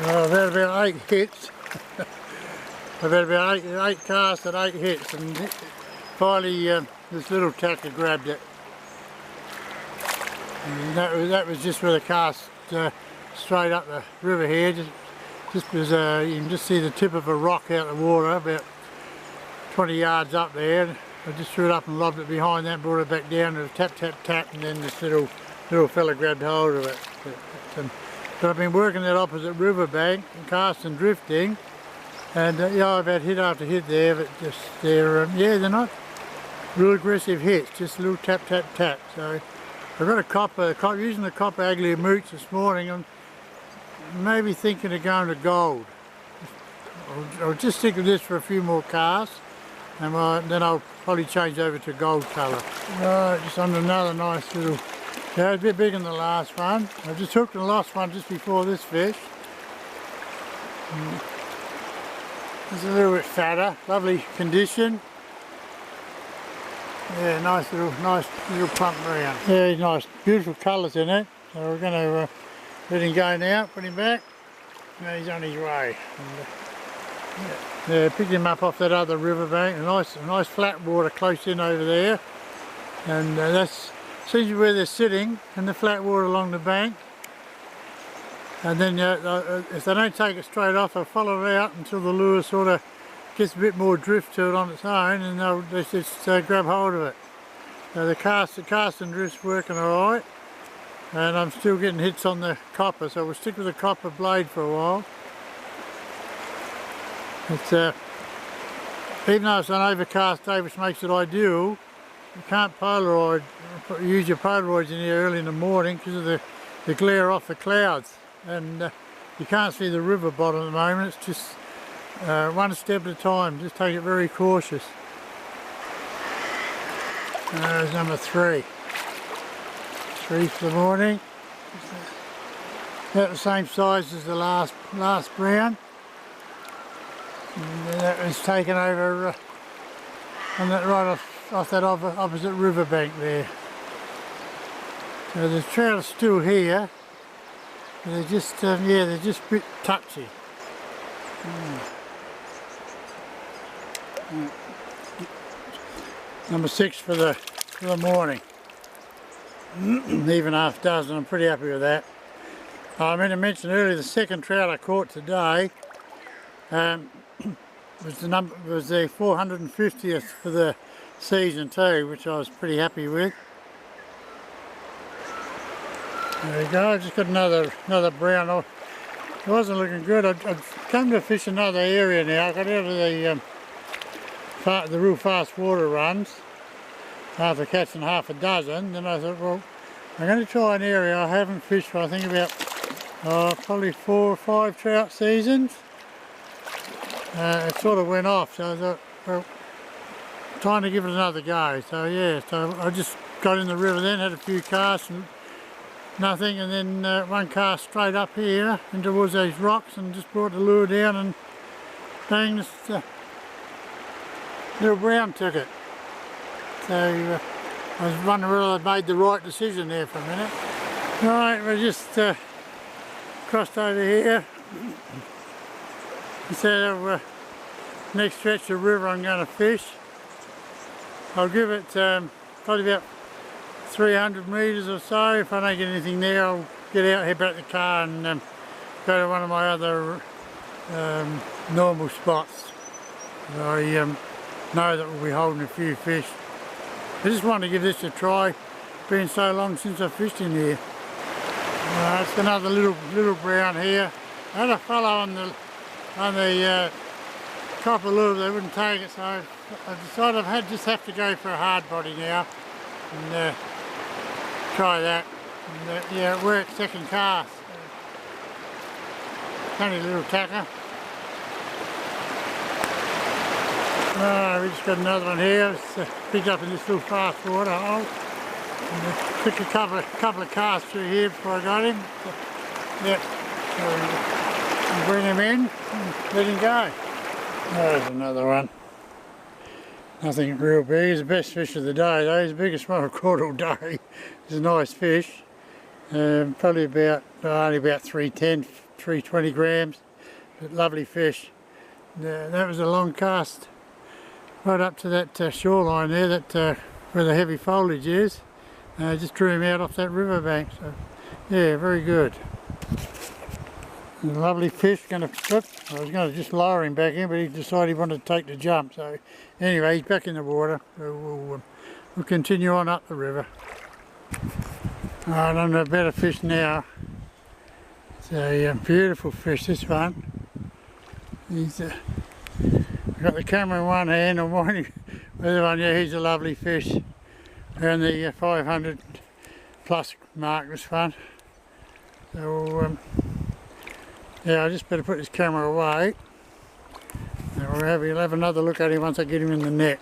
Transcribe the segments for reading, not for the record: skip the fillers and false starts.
Well, I've had about 8 hits. I've had about eight casts and 8 hits, and finally this little tacker grabbed it. And that was just with a cast straight up the river here. Just was you can just see the tip of a rock out of the water about 20 yards up there. I just threw it up and lobbed it behind that, brought it back down, and a tap tap tap, and then this little fella grabbed hold of it. But I've been working that opposite riverbank and casting drifting, and yeah, I've had hit after hit there, but just they're not real aggressive hits, just a little tap tap tap. So I've got a copper, using the copper Aglia mooch this morning. I'm maybe thinking of going to gold. I'll just stick with this for a few more casts, and then I'll probably change over to gold colour. Right, just on another nice little, yeah, it's a bit bigger than the last one. I just hooked and lost one just before this fish. It's a little bit fatter, lovely condition. Yeah, nice little plump brown. Yeah, nice, beautiful colours in it. So we're going to let him go now, put him back. Now he's on his way. Yeah, picked him up off that other riverbank. A nice flat water close in over there, and that's seems to be where they're sitting, in the flat water along the bank. And then if they don't take it straight off, they'll follow it out until the lure sort of gets a bit more drift to it on its own, and they'll just grab hold of it. So the cast and drift's working alright, and I'm still getting hits on the copper, so we'll stick with the copper blade for a while. It's even though it's an overcast day, which makes it ideal, you can't use your Polaroids in here early in the morning because of the glare off the clouds, and you can't see the river bottom at the moment. It's just one step at a time, just take it very cautious. There's number 3. 3 for the morning. About the same size as the last brown. And that was taken over on that right off that opposite riverbank there. So the trout are still here. They're just they're just a bit touchy. Number 6 for the morning. Even half dozen, I'm pretty happy with that. I meant to mention earlier, the second trout I caught today was the 450th for the season too, which I was pretty happy with. There we go, I just got another brown. It wasn't looking good. I've come to fish another area now. I got out of the real fast water runs after catching half a dozen. Then I thought, well, I'm going to try an area I haven't fished for I think about probably 4 or 5 trout seasons. It sort of went off, so I thought, well, time to give it another go. So yeah, so I just got in the river then, had a few casts and nothing, and then one cast straight up here and towards those rocks, and just brought the lure down, and bang, this little brown took it. So I was wondering whether I'd made the right decision there for a minute. Right, we just crossed over here. Instead of next stretch of river I'm going to fish. I'll give it probably about 300 metres or so. If I don't get anything there, I'll get out, head back to the car, and go to one of my other normal spots. I know that we'll be holding a few fish. I just wanted to give this a try. It's been so long since I fished in here. It's another little brown here. I had a fellow on the copper lure, they wouldn't take it, so I decided I just have to go for a hard body now and try that. And, yeah, it worked second cast. Only a little tacker. We just got another one here. It's picked up in this little fast water hole. And took a couple of casts through here before I got him. Yep. So bring him in and let him go. There's another one. Nothing real big. He's the best fish of the day though. He's the biggest one I've caught all day. He's a nice fish. Probably about only about 3/10 320 grams, but lovely fish. That was a long cast right up to that shoreline there, that where the heavy foliage is. Just drew him out off that riverbank. So yeah, very good. Lovely fish, going to flip. I was going to just lower him back in, but he decided he wanted to take the jump. So anyway, he's back in the water. So we'll continue on up the river. Alright, on to a better fish now. It's a beautiful fish, this one. He's I've got the camera in one hand, I'm winding the other one. Yeah, he's a lovely fish. Around the 500 plus mark, this one. So yeah, I just better put this camera away. And we'll have another look at him once I get him in the net.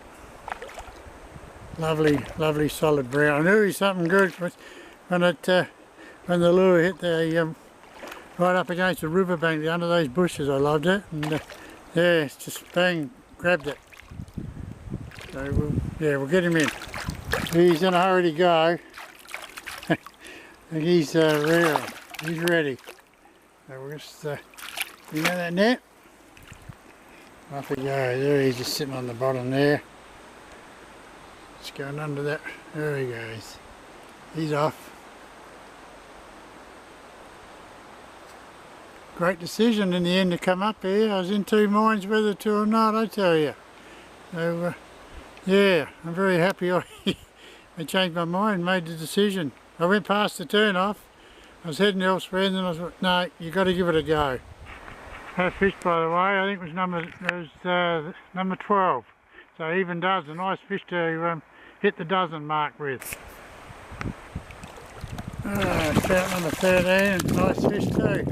Lovely, lovely solid brown. I knew he's something good when the lure hit the right up against the riverbank under those bushes. I loved it, and yeah, it's just bang, grabbed it. So we'll get him in. He's in a hurry to go. He's real. He's ready. So we'll just you know that net. Off he goes. There he's just sitting on the bottom there. Just going under that. There he goes. He's off. Great decision in the end to come up here. I was in two minds whether to or not, I tell you. So yeah, I'm very happy I changed my mind, made the decision. I went past the turn off. I was heading elsewhere, and then I thought, no, you got to give it a go. That fish, by the way, I think was number 12. So even does, a nice fish to hit the dozen mark with. Trout number 13, nice fish too.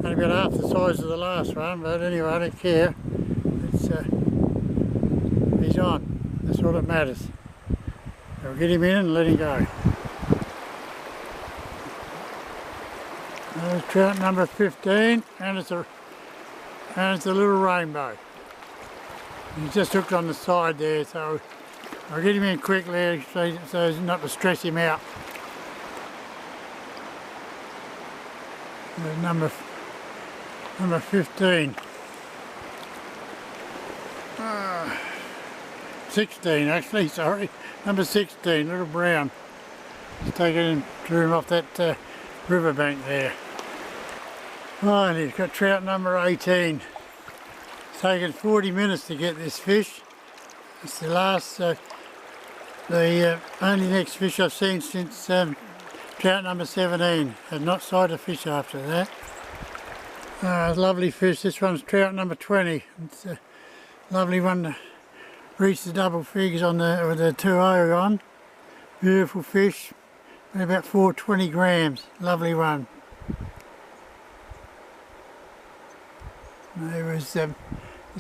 Only about half the size of the last one, but anyway, I don't care. He's on. That's all that matters. So we'll get him in and let him go. There's trout number 15, and it's a little rainbow. He's just hooked on the side there, so I'll get him in quickly so as not to stress him out. There's number 15. 16 actually, sorry. Number 16, little brown. Just take it and drew him off that riverbank there. Oh, and he's got trout number 18. It's taken 40 minutes to get this fish. It's the last, the only next fish I've seen since trout number 17. Had not sighted a fish after that. Lovely fish. This one's trout number 20. It's a lovely one to reach the double figures on with the 2.0 on. Beautiful fish. About 420 grams. Lovely one. It was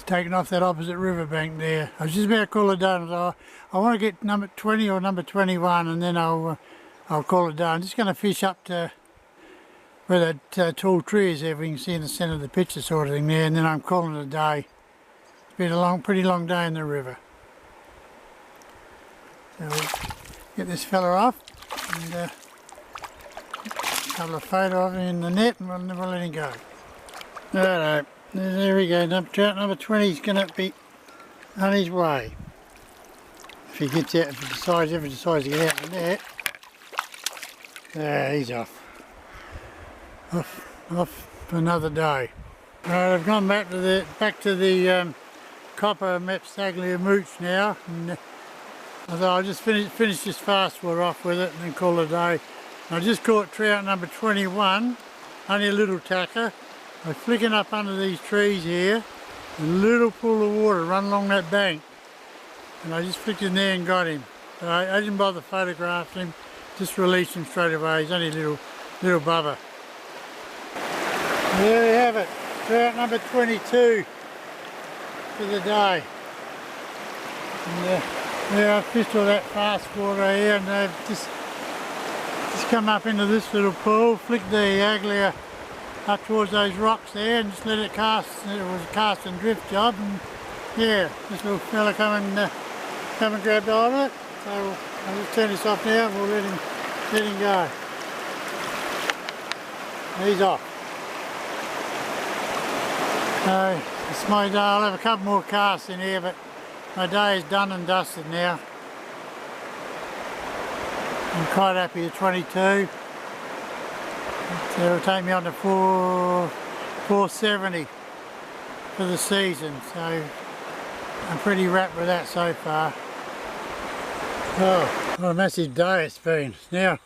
taken off that opposite riverbank there. I was just about to call it done. So I want to get number 20 or number 21, and then I'll call it done. I'm just going to fish up to where that tall tree is there. We can see in the centre of the picture sort of thing there, and then I'm calling it a day. It's been a pretty long day in the river. So we'll get this fella off, and a couple of photos of him in the net, and we'll let him go. Alright, there we go. Trout number 20 is going to be on his way. If he gets out, if he decides to get out of the net. He's off. Off for another day. Right, I've gone back to the copper meppstas mooch now, and I thought I'll just finish this fast water off with it and then call it a day. I just caught trout number 21, only a little tacker. I was flicking up under these trees here, a little pool of water run along that bank, and I just flicked in there and got him. But I didn't bother photographing him, just released him straight away. He's only a little bubba. There we have it, trout number 22 for the day. And, yeah, I fished all that fast water here, and they've just come up into this little pool, flicked the aglia up towards those rocks there, and just let it cast. It was a cast and drift job, and yeah, this little fella come and grabbed hold of it. So I'll just turn this off now, and we'll let him go. He's off. So it's my day. I'll have a couple more casts in here, but my day is done and dusted now. I'm quite happy with 22. It'll take me on to 470 for the season, so I'm pretty wrapped with that so far. Oh, what a massive day it's been. It's now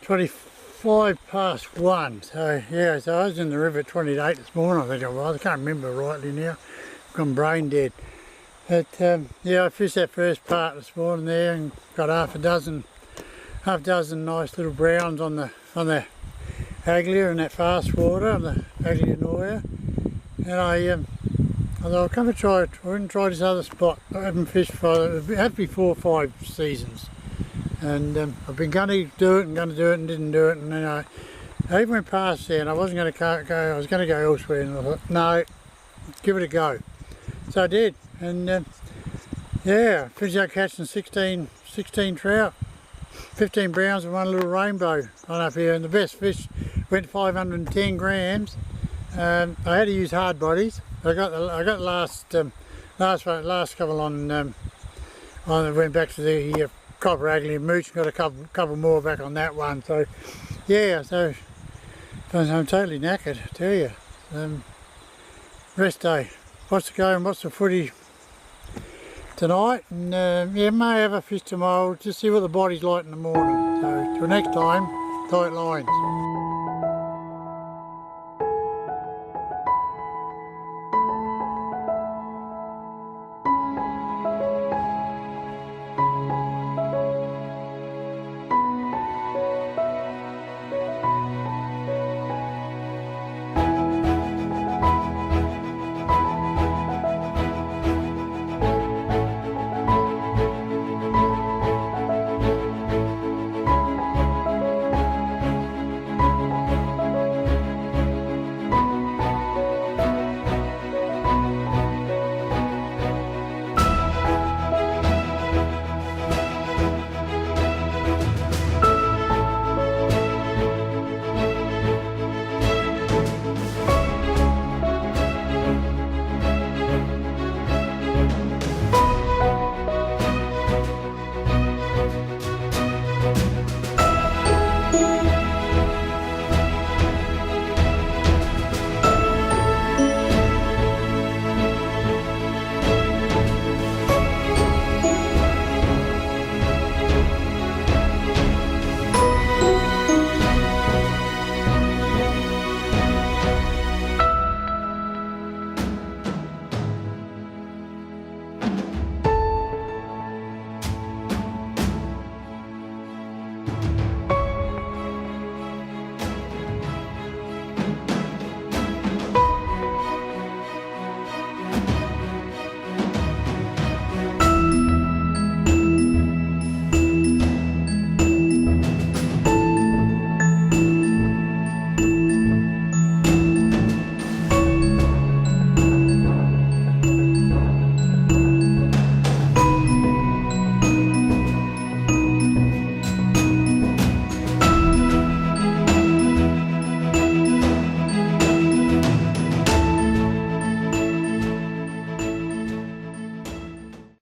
25 past 1, so yeah, so I was in the river at 28 this morning, I think it was. I can't remember rightly now. I've gone brain dead. But yeah, I fished that first part this morning there and got half a dozen nice little browns on the Aglia in that fast water, on the Aglia Noya. And I thought I'll come and try this other spot. I haven't fished for, it had to be 4 or 5 seasons. And I've been going to do it and didn't do it. And then I even went past there and I wasn't going to go, I was going to go elsewhere, and I thought, no, give it a go. So I did. And yeah, finished out catching 16 trout. 15 browns and one little rainbow on up here, and the best fish went 510 grams. I had to use hard bodies. I got the last couple on went back to the copper Aglia mooch and got a couple more back on that one. So yeah, so I'm totally knackered, I tell you. Rest day. What's the going? What's the footy tonight? And yeah, may have a fish tomorrow. Just see what the body's like in the morning. So till next time, tight lines.